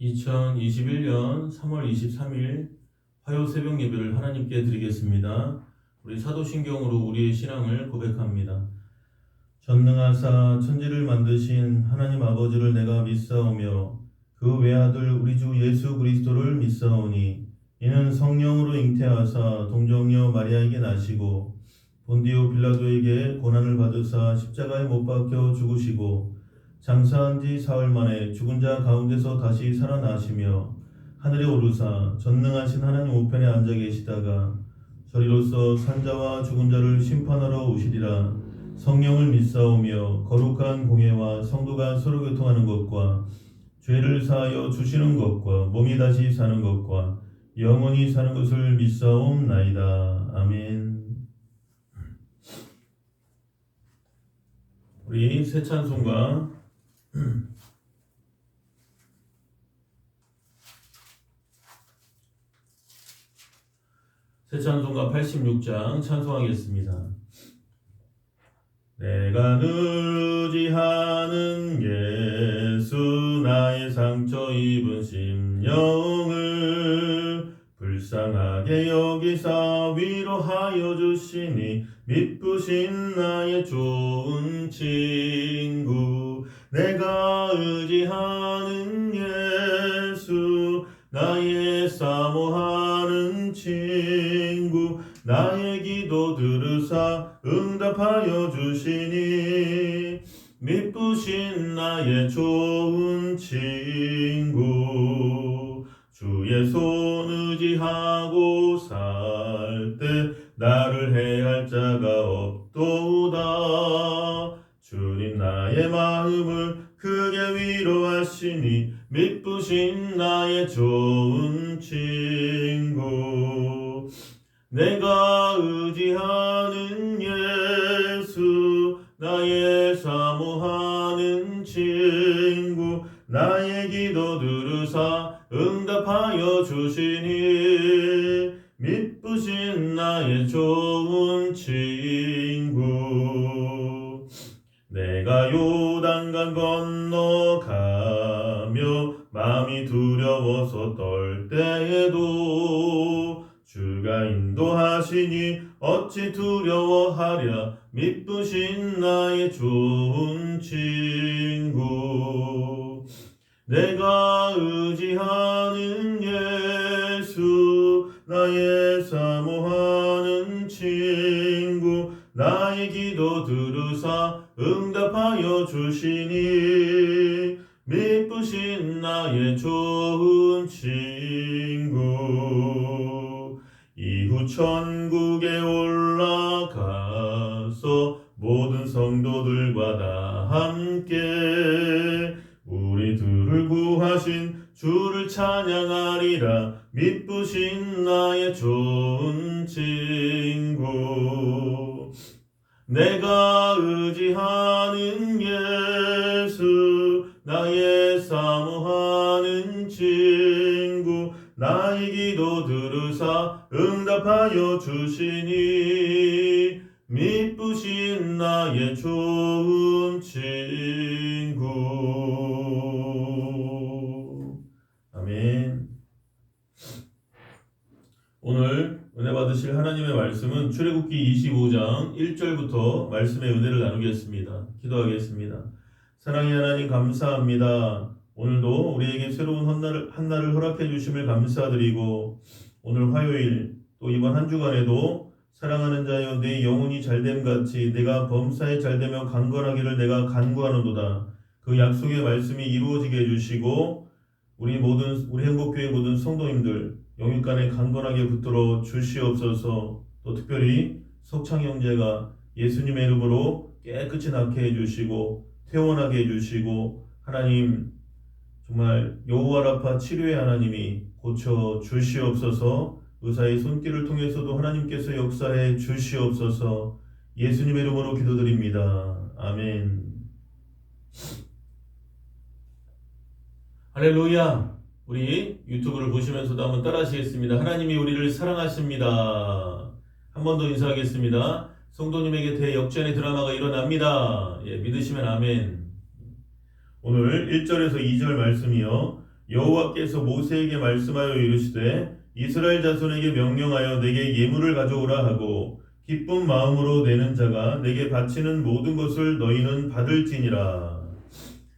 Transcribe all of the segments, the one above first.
2021년 3월 23일 화요 새벽 예배를 하나님께 드리겠습니다. 우리 사도신경으로 우리의 신앙을 고백합니다. 전능하사 천지를 만드신 하나님 아버지를 내가 믿사오며 그 외아들 우리 주 예수 그리스도를 믿사오니 이는 성령으로 잉태하사 동정녀 마리아에게 나시고 본디오 빌라도에게 고난을 받으사 십자가에 못 박혀 죽으시고 장사한 지 사흘 만에 죽은 자 가운데서 다시 살아나시며 하늘에 오르사 전능하신 하나님 우편에 앉아 계시다가 저리로서 산자와 죽은 자를 심판하러 오시리라. 성령을 믿사오며 거룩한 공예와 성도가 서로 교통하는 것과 죄를 사하여 주시는 것과 몸이 다시 사는 것과 영원히 사는 것을 믿사옵나이다. 아멘. 우리 새 찬송가 새 찬송가 86장 찬송하겠습니다. 내가 의지하는 예수 나의 상처 입은 심령을 불쌍하게 여기사 위로하여 주시니 미쁘신 나의 좋은 친구 내가 의지하는 예수 나의 사모하는 친구 나의 기도 들으사 응답하여 주시니 미쁘신 나의 좋은 친구 주의 손 의지하고 살 때 나를 해할 자가 없도다. 주님 나의 마음을 크게 위로하시니 미쁘신 나의 좋은 친구 내가 의지하는 예수 나의 사모하는 친구 나의 기도 들으사 응답하여 주시니 미쁘신 나의 좋은 친구 내가 요단강 건너가며 마음이 두려워서 떨 때에도 주가 인도하시니 어찌 두려워하랴 미쁘신 나의 좋은 친구 내가 의지하는 예수 나의 사모하는 친구 나의 기도 들으사 응답하여 주시니 미쁘신 나의 좋은 친구 이후 천국에 올라가서 모든 성도들과 다 함께 우리들을 구하신 주를 찬양하리라. 미쁘신 나의 좋은 친구 내가 의지하는 예수 나의 사모하는 친구 나의 기도 들으사 응답하여 주시니 미쁘신 나의 좋은 친구. 아멘. 오늘 은혜 받으실 하나님의 말씀은 출애굽기 25장 1절부터 말씀의 은혜를 나누겠습니다. 기도하겠습니다. 사랑의 하나님 감사합니다. 오늘도 우리에게 새로운 한 날을 허락해 주심을 감사드리고 오늘 화요일 또 이번 한 주간에도 사랑하는 자여 내 영혼이 잘됨같이 내가 범사에 잘되며 강건하기를 내가 간구하노도다. 그 약속의 말씀이 이루어지게 해주시고 우리 행복교회 모든 성도님들 영육간에 강건하게 붙들어 주시옵소서. 또 특별히 석창 형제가 예수님의 이름으로 깨끗이 낫게 해주시고 퇴원하게 해주시고 하나님 정말 여호와라파 치료의 하나님이 고쳐 주시옵소서. 의사의 손길을 통해서도 하나님께서 역사해 주시옵소서. 예수님의 이름으로 기도드립니다. 아멘. 할렐루야. 우리 유튜브를 보시면서도 한번 따라하시겠습니다. 하나님이 우리를 사랑하십니다. 한 번 더 인사하겠습니다. 성도님에게 대역전의 드라마가 일어납니다. 믿으시면 아멘. 오늘 1절에서 2절 말씀이요. 여호와께서 모세에게 말씀하여 이르시되 이스라엘 자손에게 명령하여 내게 예물을 가져오라 하고 기쁜 마음으로 내는 자가 내게 바치는 모든 것을 너희는 받을지니라.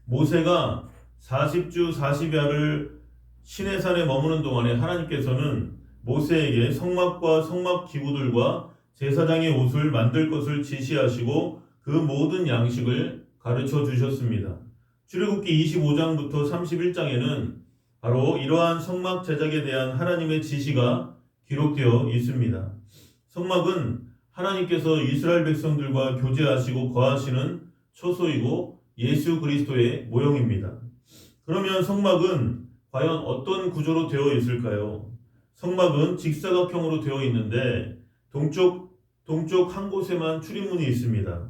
모세가 40주 40야를 시내산에 머무는 동안에 하나님께서는 모세에게 성막과 성막 기구들과 제사장의 옷을 만들 것을 지시하시고 그 모든 양식을 가르쳐 주셨습니다. 출애굽기 25장부터 31장에는 바로 이러한 성막 제작에 대한 하나님의 지시가 기록되어 있습니다. 성막은 하나님께서 이스라엘 백성들과 교제하시고 거하시는 처소이고 예수 그리스도의 모형입니다. 그러면 성막은 과연 어떤 구조로 되어 있을까요? 성막은 직사각형으로 되어 있는데 동쪽 한 곳에만 출입문이 있습니다.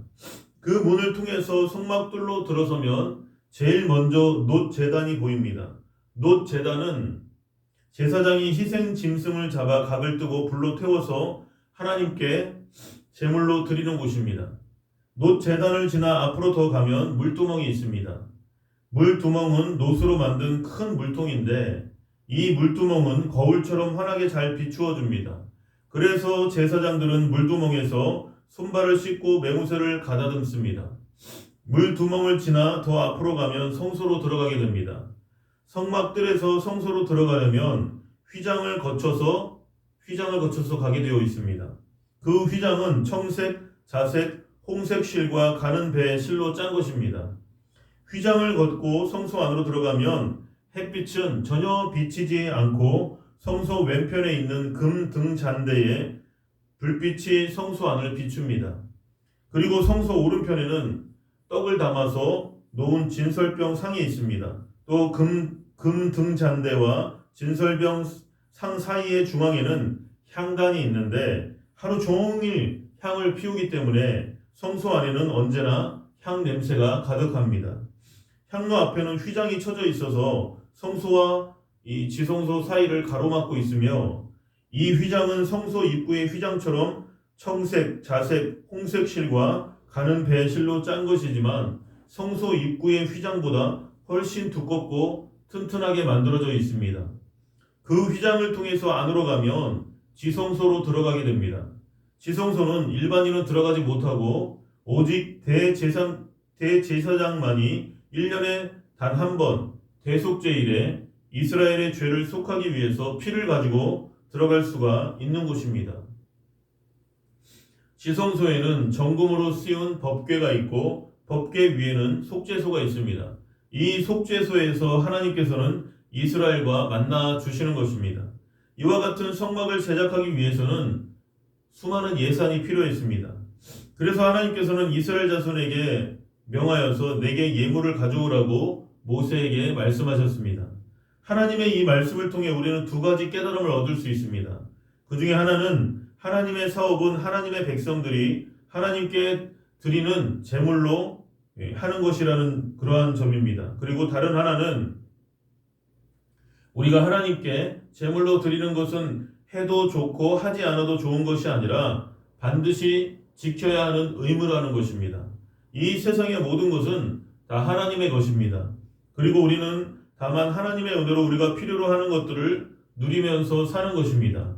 그 문을 통해서 성막들로 들어서면 제일 먼저 놋 제단이 보입니다. 놋 제단은 제사장이 희생 짐승을 잡아 각을 뜨고 불로 태워서 하나님께 제물로 드리는 곳입니다. 놋 제단을 지나 앞으로 더 가면 물두멍이 있습니다. 물두멍은 놋으로 만든 큰 물통인데 이 물두멍은 거울처럼 환하게 잘 비추어 줍니다. 그래서 제사장들은 물두멍에서 손발을 씻고 맹우새를 가다듬습니다. 물두멍을 지나 더 앞으로 가면 성소로 들어가게 됩니다. 성막들에서 성소로 들어가려면 휘장을 거쳐서 가게 되어 있습니다. 그 휘장은 청색, 자색, 홍색 실과 가는 배의 실로 짠 것입니다. 휘장을 걷고 성소 안으로 들어가면 햇빛은 전혀 비치지 않고 성소 왼편에 있는 금 등잔대에 불빛이 성소 안을 비춥니다. 그리고 성소 오른편에는 떡을 담아서 놓은 진설병 상이 있습니다. 또 금 등잔대와 진설병 상 사이의 중앙에는 향단이 있는데 하루 종일 향을 피우기 때문에 성소 안에는 언제나 향 냄새가 가득합니다. 향로 앞에는 휘장이 쳐져 있어서 성소와 이 지성소 사이를 가로막고 있으며 이 휘장은 성소 입구의 휘장처럼 청색, 자색, 홍색 실과 가는 배의 실로 짠 것이지만 성소 입구의 휘장보다 훨씬 두껍고 튼튼하게 만들어져 있습니다. 그 휘장을 통해서 안으로 가면 지성소로 들어가게 됩니다. 지성소는 일반인은 들어가지 못하고 오직 대제사장만이 1년에 단 한 번 대속죄일에 이스라엘의 죄를 속하기 위해서 피를 가지고 들어갈 수가 있는 곳입니다. 지성소에는 정금으로 씌운 법궤가 있고 법궤 위에는 속죄소가 있습니다. 이 속죄소에서 하나님께서는 이스라엘과 만나 주시는 것입니다. 이와 같은 성막을 제작하기 위해서는 수많은 예산이 필요했습니다. 그래서 하나님께서는 이스라엘 자손에게 명하여서 내게 예물을 가져오라고 모세에게 말씀하셨습니다. 하나님의 이 말씀을 통해 우리는 두 가지 깨달음을 얻을 수 있습니다. 그 중에 하나는 하나님의 사업은 하나님의 백성들이 하나님께 드리는 제물로 하는 것이라는 그러한 점입니다. 그리고 다른 하나는 우리가 하나님께 제물로 드리는 것은 해도 좋고 하지 않아도 좋은 것이 아니라 반드시 지켜야 하는 의무라는 것입니다. 이 세상의 모든 것은 다 하나님의 것입니다. 그리고 우리는 다만 하나님의 은혜로 우리가 필요로 하는 것들을 누리면서 사는 것입니다.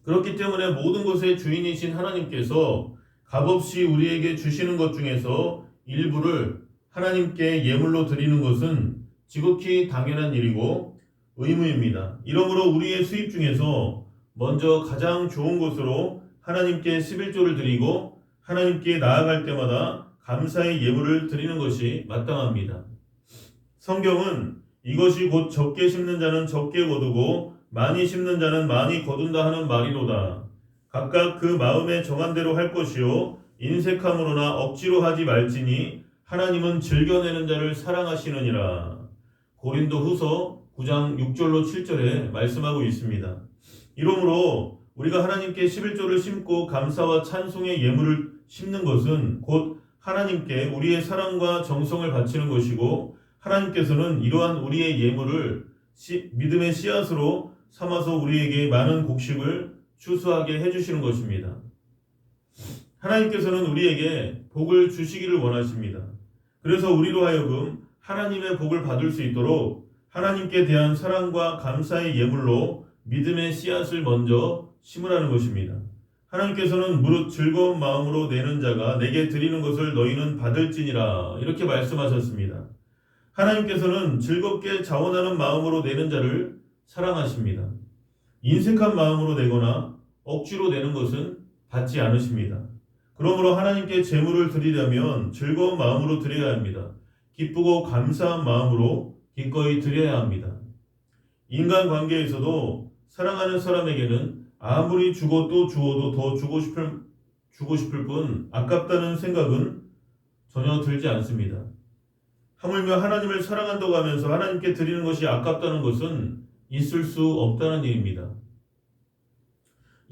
그렇기 때문에 모든 것의 주인이신 하나님께서 값없이 우리에게 주시는 것 중에서 일부를 하나님께 예물로 드리는 것은 지극히 당연한 일이고 의무입니다. 이러므로 우리의 수입 중에서 먼저 가장 좋은 것으로 하나님께 11조를 드리고 하나님께 나아갈 때마다 감사의 예물을 드리는 것이 마땅합니다. 성경은 이것이 곧 적게 심는 자는 적게 거두고 많이 심는 자는 많이 거둔다 하는 말이로다. 각각 그 마음에 정한 대로 할 것이요 인색함으로나 억지로 하지 말지니 하나님은 즐겨내는 자를 사랑하시느니라. 고린도 후서 9장 6절로 7절에 말씀하고 있습니다. 이러므로 우리가 하나님께 11조를 심고 감사와 찬송의 예물을 심는 것은 곧 하나님께 우리의 사랑과 정성을 바치는 것이고 하나님께서는 이러한 우리의 예물을 믿음의 씨앗으로 삼아서 우리에게 많은 곡식을 추수하게 해주시는 것입니다. 하나님께서는 우리에게 복을 주시기를 원하십니다. 그래서 우리로 하여금 하나님의 복을 받을 수 있도록 하나님께 대한 사랑과 감사의 예물로 믿음의 씨앗을 먼저 심으라는 것입니다. 하나님께서는 무릇 즐거운 마음으로 내는 자가 내게 드리는 것을 너희는 받을지니라 이렇게 말씀하셨습니다. 하나님께서는 즐겁게 자원하는 마음으로 내는 자를 사랑하십니다. 인색한 마음으로 내거나 억지로 내는 것은 받지 않으십니다. 그러므로 하나님께 제물을 드리려면 즐거운 마음으로 드려야 합니다. 기쁘고 감사한 마음으로 기꺼이 드려야 합니다. 인간 관계에서도 사랑하는 사람에게는 아무리 주고 또 주어도 더 주고 싶을 뿐 아깝다는 생각은 전혀 들지 않습니다. 하물며 하나님을 사랑한다고 하면서 하나님께 드리는 것이 아깝다는 것은 있을 수 없다는 일입니다.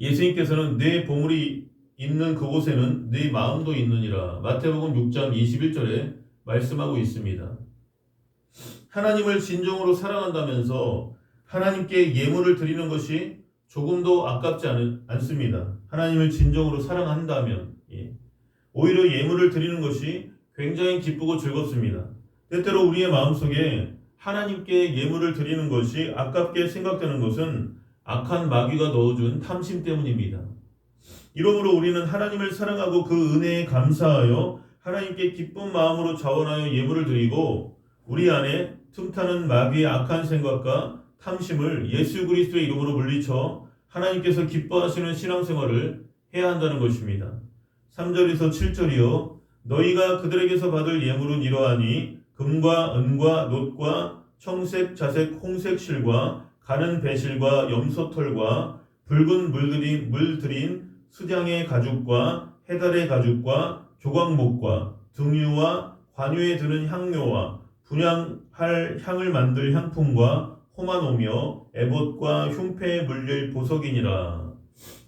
예수님께서는 내 보물이 있는 그곳에는 내 마음도 있느니라 마태복음 6장 21절에 말씀하고 있습니다. 하나님을 진정으로 사랑한다면서 하나님께 예물을 드리는 것이 조금도 아깝지 않습니다. 하나님을 진정으로 사랑한다면 오히려 예물을 드리는 것이 굉장히 기쁘고 즐겁습니다. 때때로 우리의 마음속에 하나님께 예물을 드리는 것이 아깝게 생각되는 것은 악한 마귀가 넣어준 탐심 때문입니다. 이러므로 우리는 하나님을 사랑하고 그 은혜에 감사하여 하나님께 기쁜 마음으로 자원하여 예물을 드리고 우리 안에 틈타는 마귀의 악한 생각과 탐심을 예수 그리스도의 이름으로 물리쳐 하나님께서 기뻐하시는 신앙생활을 해야 한다는 것입니다. 3절에서 7절이요 너희가 그들에게서 받을 예물은 이러하니 금과 은과 놋과 청색, 자색, 홍색 실과 가는 배실과 염소털과 붉은 물들인 수장의 가죽과 해달의 가죽과 조각목과 등유와 관유에 드는 향료와 분향할 향을 만들 향품과 호마노며 에봇과 흉패에 물릴 보석이니라.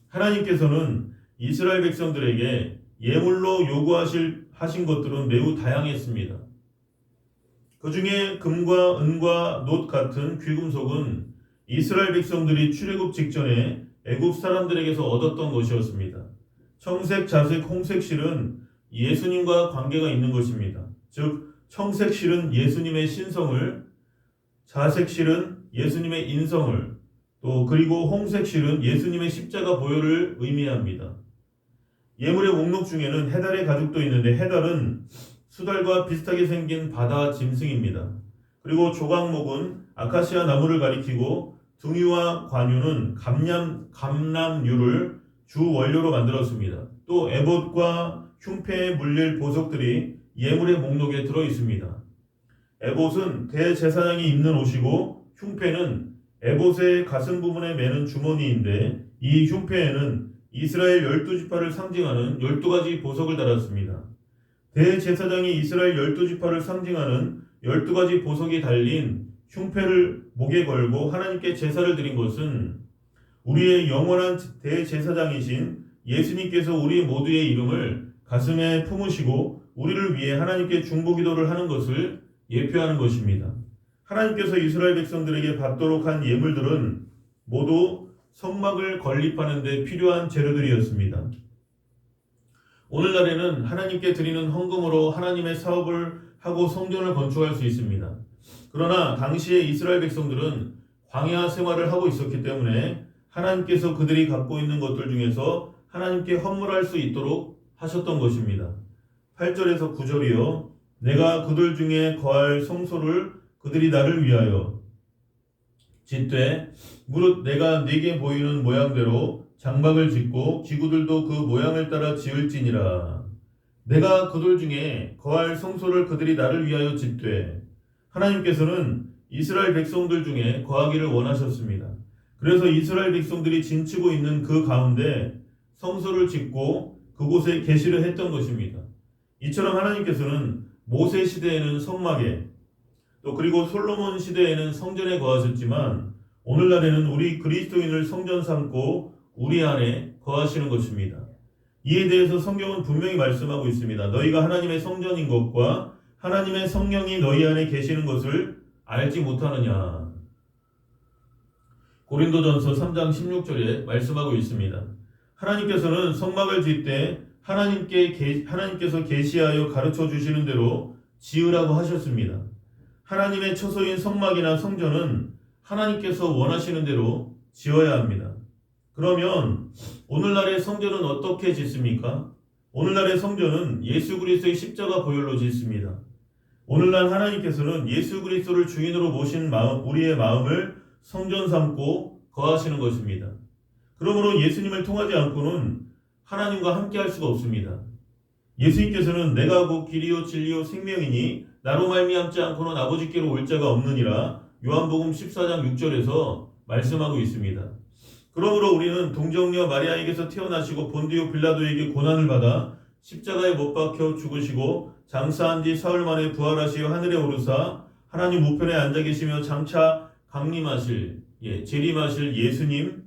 하나님께서는 이스라엘 백성들에게 예물로 하신 것들은 매우 다양했습니다. 그 중에 금과 은과 놋 같은 귀금속은 이스라엘 백성들이 출애굽 직전에 애굽 사람들에게서 얻었던 것이었습니다. 청색, 자색, 홍색 실은 예수님과 관계가 있는 것입니다. 즉 청색 실은 예수님의 신성을, 자색 실은 예수님의 인성을, 또 그리고 홍색 실은 예수님의 십자가 보혈을 의미합니다. 예물의 목록 중에는 해달의 가죽도 있는데 해달은 수달과 비슷하게 생긴 바다 짐승입니다. 그리고 조각목은 아카시아 나무를 가리키고 등유와 관유는 감람유를 주 원료로 만들었습니다. 또 에봇과 흉패에 물릴 보석들이 예물의 목록에 들어 있습니다. 에봇은 대제사장이 입는 옷이고 흉패는 에봇의 가슴 부분에 매는 주머니인데 이 흉패에는 이스라엘 12지파를 상징하는 12가지 보석을 달았습니다. 대제사장이 이스라엘 12지파를 상징하는 12가지 보석이 달린 흉패를 목에 걸고 하나님께 제사를 드린 것은 우리의 영원한 대제사장이신 예수님께서 우리 모두의 이름을 가슴에 품으시고 우리를 위해 하나님께 중보기도를 하는 것을 예표하는 것입니다. 하나님께서 이스라엘 백성들에게 받도록 한 예물들은 모두 성막을 건립하는 데 필요한 재료들이었습니다. 오늘날에는 하나님께 드리는 헌금으로 하나님의 사업을 하고 성전을 건축할 수 있습니다. 그러나 당시에 이스라엘 백성들은 광야 생활을 하고 있었기 때문에 하나님께서 그들이 갖고 있는 것들 중에서 하나님께 헌물할 수 있도록 하셨던 것입니다. 8절에서 9절이요. 내가 그들 중에 거할 성소를 그들이 나를 위하여 짓되 무릇 내가 네게 보이는 모양대로 장막을 짓고 기구들도 그 모양을 따라 지을지니라. 내가 그들 중에 거할 성소를 그들이 나를 위하여 짓되 하나님께서는 이스라엘 백성들 중에 거하기를 원하셨습니다. 그래서 이스라엘 백성들이 진치고 있는 그 가운데 성소를 짓고 그곳에 계시를 했던 것입니다. 이처럼 하나님께서는 모세 시대에는 성막에 또 그리고 솔로몬 시대에는 성전에 거하셨지만 오늘날에는 우리 그리스도인을 성전 삼고 우리 안에 거하시는 것입니다. 이에 대해서 성경은 분명히 말씀하고 있습니다. 너희가 하나님의 성전인 것과 하나님의 성령이 너희 안에 계시는 것을 알지 못하느냐. 고린도전서 3장 16절에 말씀하고 있습니다. 하나님께서는 성막을 짓되 하나님께서 계시하여 가르쳐 주시는 대로 지으라고 하셨습니다. 하나님의 처소인 성막이나 성전은 하나님께서 원하시는 대로 지어야 합니다. 그러면 오늘날의 성전은 어떻게 짓습니까? 오늘날의 성전은 예수 그리스도의 십자가 보혈로 짓습니다. 오늘날 하나님께서는 예수 그리스도를 주인으로 모신 우리의 마음을 성전 삼고 거하시는 것입니다. 그러므로 예수님을 통하지 않고는 하나님과 함께 할 수가 없습니다. 예수님께서는 내가 곧 길이요 진리요 생명이니 나로 말미암지 않고는 아버지께로 올 자가 없느니라 요한복음 14장 6절에서 말씀하고 있습니다. 그러므로 우리는 동정녀 마리아에게서 태어나시고 본디오 빌라도에게 고난을 받아 십자가에 못 박혀 죽으시고 장사한 뒤 사흘 만에 부활하시어 하늘에 오르사 하나님 우편에 앉아 계시며 장차 강림하실 재림하실 예수님,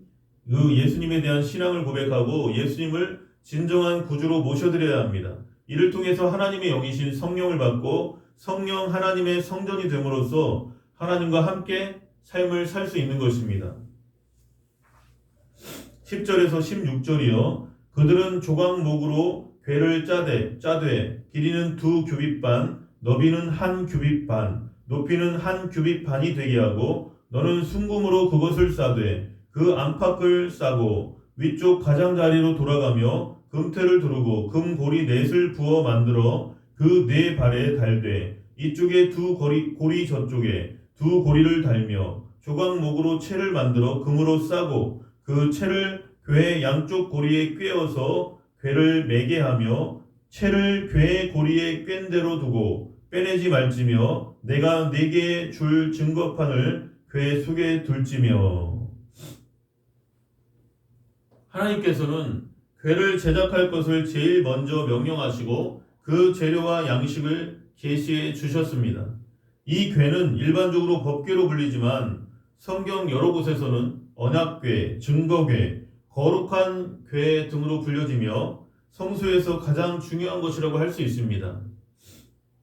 그 예수님에 대한 신앙을 고백하고 예수님을 진정한 구주로 모셔드려야 합니다. 이를 통해서 하나님의 영이신 성령을 받고 성령 하나님의 성전이 됨으로써 하나님과 함께 삶을 살 수 있는 것입니다. 10절에서 16절이요. 그들은 조각목으로 궤를 짜되 길이는 2규빗 반, 너비는 1규빗 반, 높이는 1규빗 반이 되게 하고 너는 순금으로 그것을 싸되 그 안팎을 싸고 위쪽 가장자리로 돌아가며 금태를 두르고 금고리 넷을 부어 만들어 그 네 발에 달되 이쪽에 2고리 저쪽에 2고리를 달며 조각목으로 채를 만들어 금으로 싸고 그 채를 궤의 양쪽 고리에 꿰어서 궤를 매게 하며 채를 궤의 고리에 꿰인 대로 두고 빼내지 말지며 내가 네게 줄 증거판을 궤 속에 둘지며. 하나님께서는 궤를 제작할 것을 제일 먼저 명령하시고 그 재료와 양식을 계시해 주셨습니다. 이 궤는 일반적으로 법궤로 불리지만 성경 여러 곳에서는 언약궤, 증거궤, 거룩한 궤 등으로 불려지며 성수에서 가장 중요한 것이라고 할 수 있습니다.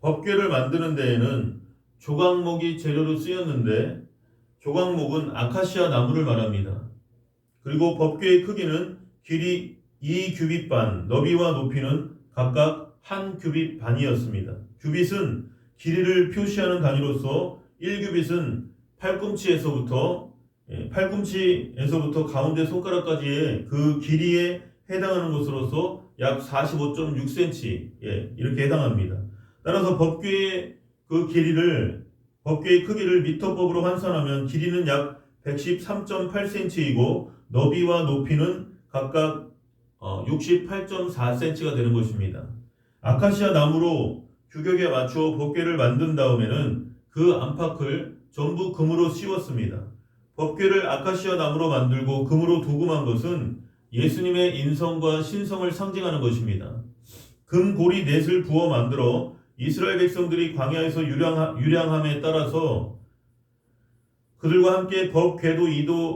법궤를 만드는 데에는 조각목이 재료로 쓰였는데 조각목은 아카시아 나무를 말합니다. 그리고 법궤의 크기는 길이 2규빗 반, 너비와 높이는 각각 1규빗 반이었습니다. 규빗은 길이를 표시하는 단위로서 1규빗은 팔꿈치에서부터 가운데 손가락까지의 그 길이에 해당하는 것으로서 약 45.6cm 이렇게 해당합니다. 따라서 법궤의 크기를 미터법으로 환산하면 길이는 약 113.8cm이고 너비와 높이는 각각 68.4cm가 되는 것입니다. 아카시아 나무로 규격에 맞추어 법궤를 만든 다음에는 그 안팎을 전부 금으로 씌웠습니다. 법궤를 아카시아 나무로 만들고 금으로 도금한 것은 예수님의 인성과 신성을 상징하는 것입니다. 금고리 넷을 부어 만들어 이스라엘 백성들이 광야에서 유량함에 따라서 그들과 함께 법궤도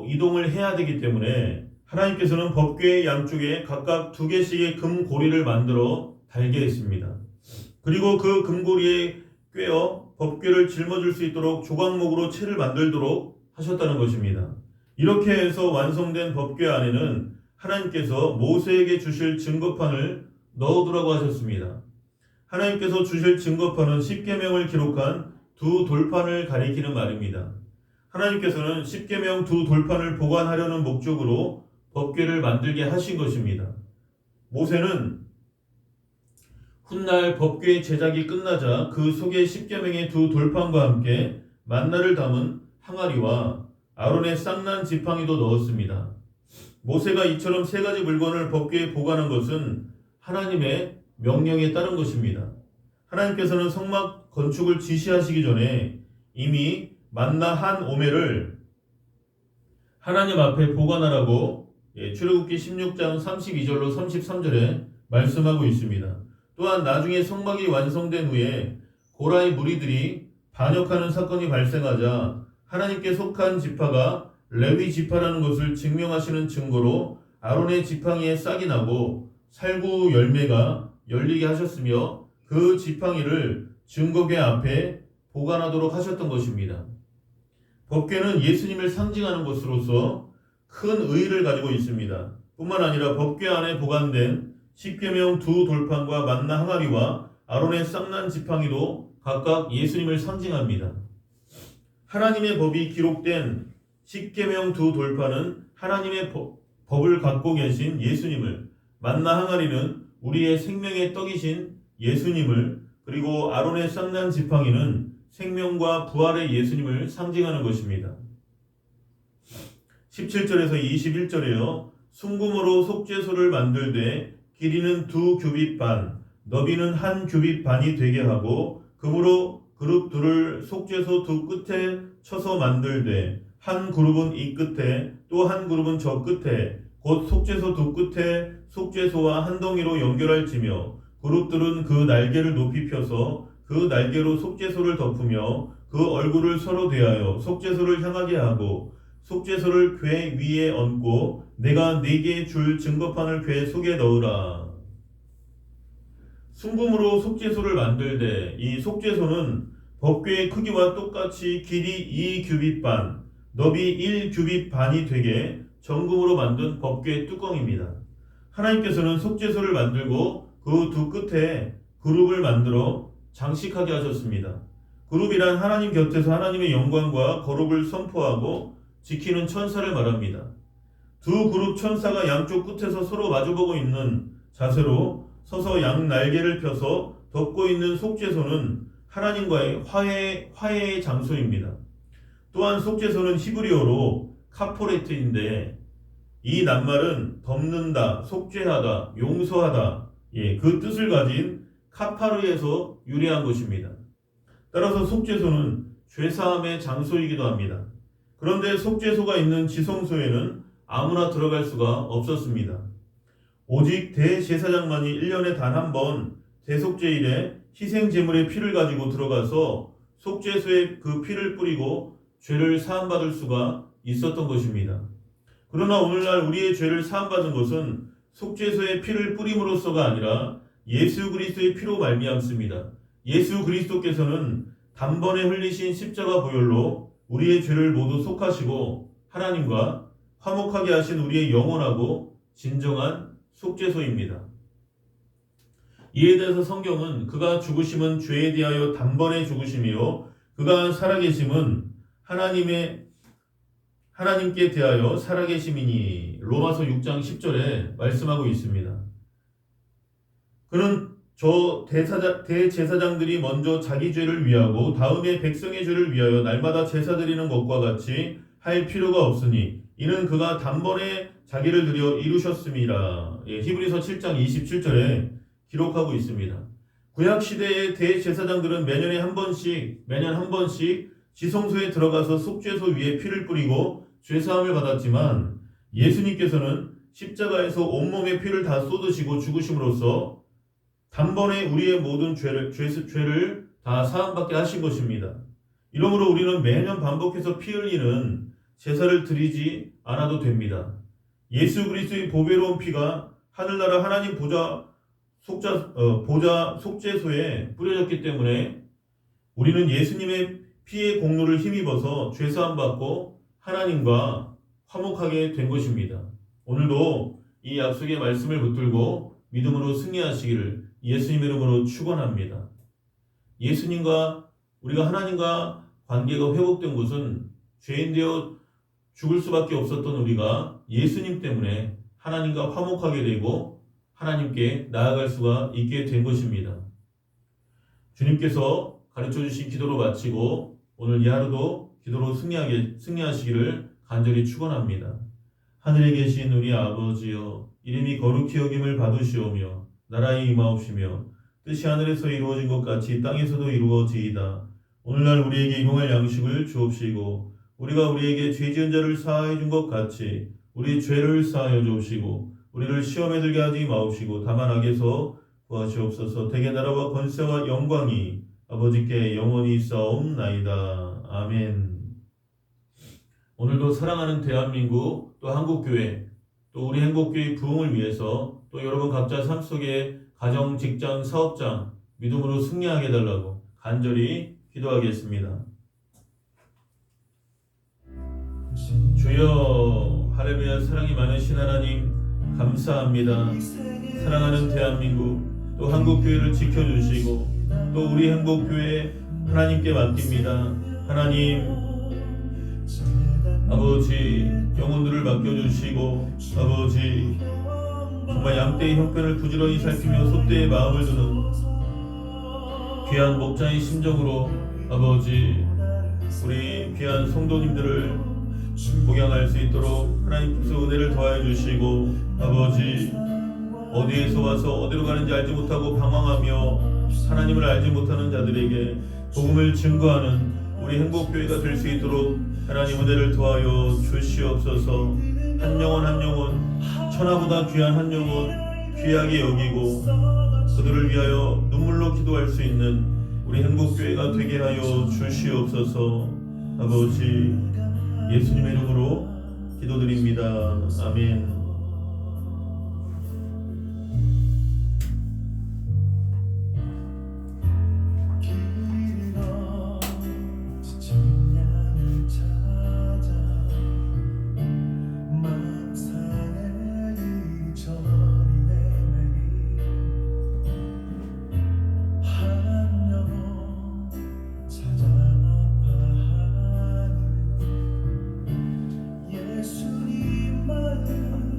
이동을 해야 되기 때문에 하나님께서는 법궤의 양쪽에 각각 2개씩의 금고리를 만들어 달게 했습니다. 그리고 그 금고리에 꿰어 법궤를 짊어질 수 있도록 조각목으로 채를 만들도록 하셨다는 것입니다. 이렇게 해서 완성된 법궤 안에는 하나님께서 모세에게 주실 증거판을 넣어두라고 하셨습니다. 하나님께서 주실 증거판은 십계명을 기록한 2 돌판을 가리키는 말입니다. 하나님께서는 십계명 2 돌판을 보관하려는 목적으로 법궤를 만들게 하신 것입니다. 모세는 훗날 법궤 제작이 끝나자 그 속에 십계명의 2 돌판과 함께 만나를 담은 항아리와 아론의 쌍난 지팡이도 넣었습니다. 모세가 이처럼 3가지 물건을 법궤에 보관한 것은 하나님의 명령에 따른 것입니다. 하나님께서는 성막 건축을 지시하시기 전에 이미 만나 1오멜을 하나님 앞에 보관하라고 출애굽기 16장 32절로 33절에 말씀하고 있습니다. 또한 나중에 성막이 완성된 후에 고라의 무리들이 반역하는 사건이 발생하자 하나님께 속한 지파가 레위 지파라는 것을 증명하시는 증거로 아론의 지팡이에 싹이 나고 살구 열매가 열리게 하셨으며 그 지팡이를 증거궤 앞에 보관하도록 하셨던 것입니다. 법궤는 예수님을 상징하는 것으로서 큰 의의를 가지고 있습니다. 뿐만 아니라 법궤 안에 보관된 십계명 2 돌판과 만나 항아리와 아론의 쌍난 지팡이도 각각 예수님을 상징합니다. 하나님의 법이 기록된 십계명 두 돌파는 하나님의 법을 갖고 계신 예수님을, 만나 항아리는 우리의 생명의 떡이신 예수님을, 그리고 아론의 쌍난 지팡이는 생명과 부활의 예수님을 상징하는 것입니다. 17절에서 21절에요. 순금으로 속죄소를 만들되 길이는 2규빗 반, 너비는 1규빗 반이 되게 하고 금으로 그룹 둘을 속죄소 두 끝에 쳐서 만들되 한 그룹은 이 끝에 또 한 그룹은 저 끝에 곧 속죄소 두 끝에 속죄소와 한 덩이로 연결할지며 그룹들은 그 날개를 높이 펴서 그 날개로 속죄소를 덮으며 그 얼굴을 서로 대하여 속죄소를 향하게 하고 속죄소를 궤 위에 얹고 내가 네게 줄 증거판을 궤 속에 넣으라. 순금으로 속죄소를 만들되 이 속죄소는 법궤의 크기와 똑같이 길이 2규빗 반, 너비 1규빗 반이 되게 정금으로 만든 법궤의 뚜껑입니다. 하나님께서는 속죄소를 만들고 그 두 끝에 그룹을 만들어 장식하게 하셨습니다. 그룹이란 하나님 곁에서 하나님의 영광과 거룩을 선포하고 지키는 천사를 말합니다. 두 그룹 천사가 양쪽 끝에서 서로 마주보고 있는 자세로 서서 양 날개를 펴서 덮고 있는 속죄소는 하나님과의 화해의 장소입니다. 또한 속죄소는 히브리어로 카포레트인데 이 낱말은 덮는다, 속죄하다, 용서하다, 그 뜻을 가진 카파르에서 유래한 것입니다. 따라서 속죄소는 죄사함의 장소이기도 합니다. 그런데 속죄소가 있는 지성소에는 아무나 들어갈 수가 없었습니다. 오직 대제사장만이 1년에 단 한 번 대속죄일에 희생제물의 피를 가지고 들어가서 속죄소에 그 피를 뿌리고 죄를 사함받을 수가 있었던 것입니다. 그러나 오늘날 우리의 죄를 사함받은 것은 속죄소의 피를 뿌림으로써가 아니라 예수 그리스도의 피로 말미암습니다. 예수 그리스도께서는 단번에 흘리신 십자가 보혈로 우리의 죄를 모두 속하시고 하나님과 화목하게 하신 우리의 영원하고 진정한 속죄소입니다. 이에 대해서 성경은 그가 죽으심은 죄에 대하여 단번에 죽으심이요 그가 살아계심은 하나님께 대하여 살아계심이니 로마서 6장 10절에 말씀하고 있습니다. 그는 저 대제사장들이 먼저 자기 죄를 위하고 다음에 백성의 죄를 위하여 날마다 제사 드리는 것과 같이 할 필요가 없으니 이는 그가 단번에 자기를 드려 이루셨음이라. 히브리서 7장 27절에 기록하고 있습니다. 구약시대의 대제사장들은 매년 한 번씩 지성소에 들어가서 속죄소 위에 피를 뿌리고 죄사함을 받았지만 예수님께서는 십자가에서 온몸의 피를 다 쏟으시고 죽으심으로써 단번에 우리의 모든 죄를 다 사함받게 하신 것입니다. 이러므로 우리는 매년 반복해서 피 흘리는 제사를 드리지 않아도 됩니다. 예수 그리스도의 보배로운 피가 하늘나라 하나님 보좌 속죄소에 뿌려졌기 때문에 우리는 예수님의 피의 공로를 힘입어서 죄사함 받고 하나님과 화목하게 된 것입니다. 오늘도 이 약속의 말씀을 붙들고 믿음으로 승리하시기를 예수님 이름으로 축원합니다. 예수님과 우리가 하나님과 관계가 회복된 것은 죄인 되어 죽을 수밖에 없었던 우리가 예수님 때문에 하나님과 화목하게 되고 하나님께 나아갈 수가 있게 된 것입니다. 주님께서 가르쳐 주신 기도로 마치고 오늘 이 하루도 기도로 승리하시기를 간절히 축원합니다. 하늘에 계신 우리 아버지여, 이름이 거룩히 여김을 받으시오며 나라에 임하옵시며 뜻이 하늘에서 이루어진 것 같이 땅에서도 이루어지이다. 오늘날 우리에게 일용할 양식을 주옵시고 우리가 우리에게 죄 지은 자를 사하여 준 것 같이 우리 죄를 사하여 주옵시고 우리를 시험에 들게 하지 마옵시고 다만 악에서 구하시옵소서. 대개 나라와 권세와 영광이 아버지께 영원히 있사옵나이다. 아멘. 오늘도 사랑하는 대한민국 또 한국교회 또 우리 행복교회 부흥을 위해서 또 여러분 각자 삶 속에 가정, 직장, 사업장 믿음으로 승리하게 해달라고 간절히 기도하겠습니다. 주여, 할렐루야. 사랑이 많으신 하나님 감사합니다. 사랑하는 대한민국 또 한국교회를 지켜주시고 또 우리 행복교회 하나님께 맡깁니다. 하나님, 아버지 영혼들을 맡겨주시고 아버지 정말 양떼의 형편을 부지런히 살피며 소떼의 마음을 두는 귀한 목자의 심정으로 아버지 우리 귀한 성도님들을 목양할 수 있도록 하나님께서 은혜를 더하여 주시고 아버지 어디에서 와서 어디로 가는지 알지 못하고 방황하며 하나님을 알지 못하는 자들에게 복음을 증거하는 우리 행복교회가 될 수 있도록 하나님 은혜를 더하여 주시옵소서. 한 영혼 한 영혼 천하보다 귀한 한 영혼 귀하게 여기고 그들을 위하여 눈물로 기도할 수 있는 우리 행복교회가 되게 하여 주시옵소서. 아버지 예수님의 이름으로 기도드립니다. 아멘. 예수님만을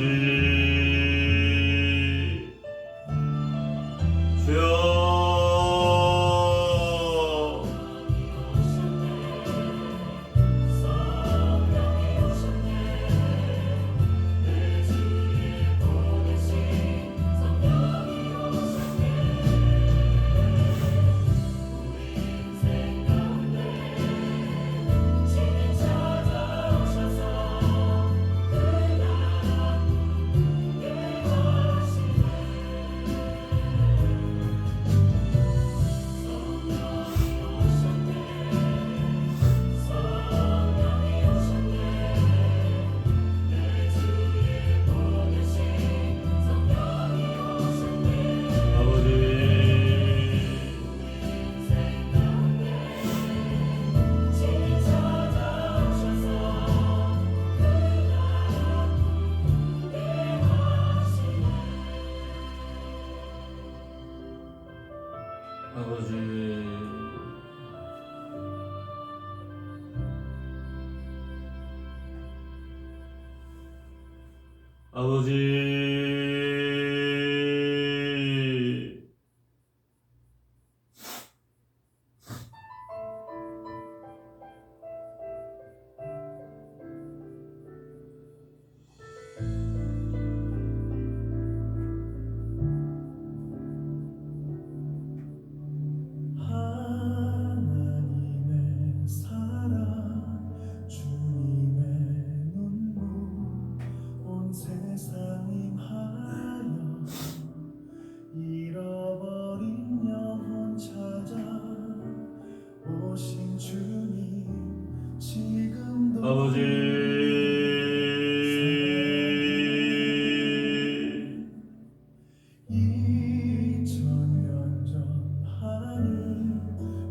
주여 아버지 하나님의 사랑 주님의 눈물 온 세상 임하여 잃어버린 영혼 찾아 오신 주님 지금도 아버지 2000년 전 하늘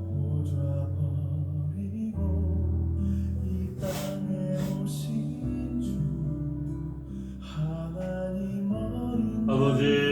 보좌 버리고 이 땅에 오신 주 하나님 어린 아버지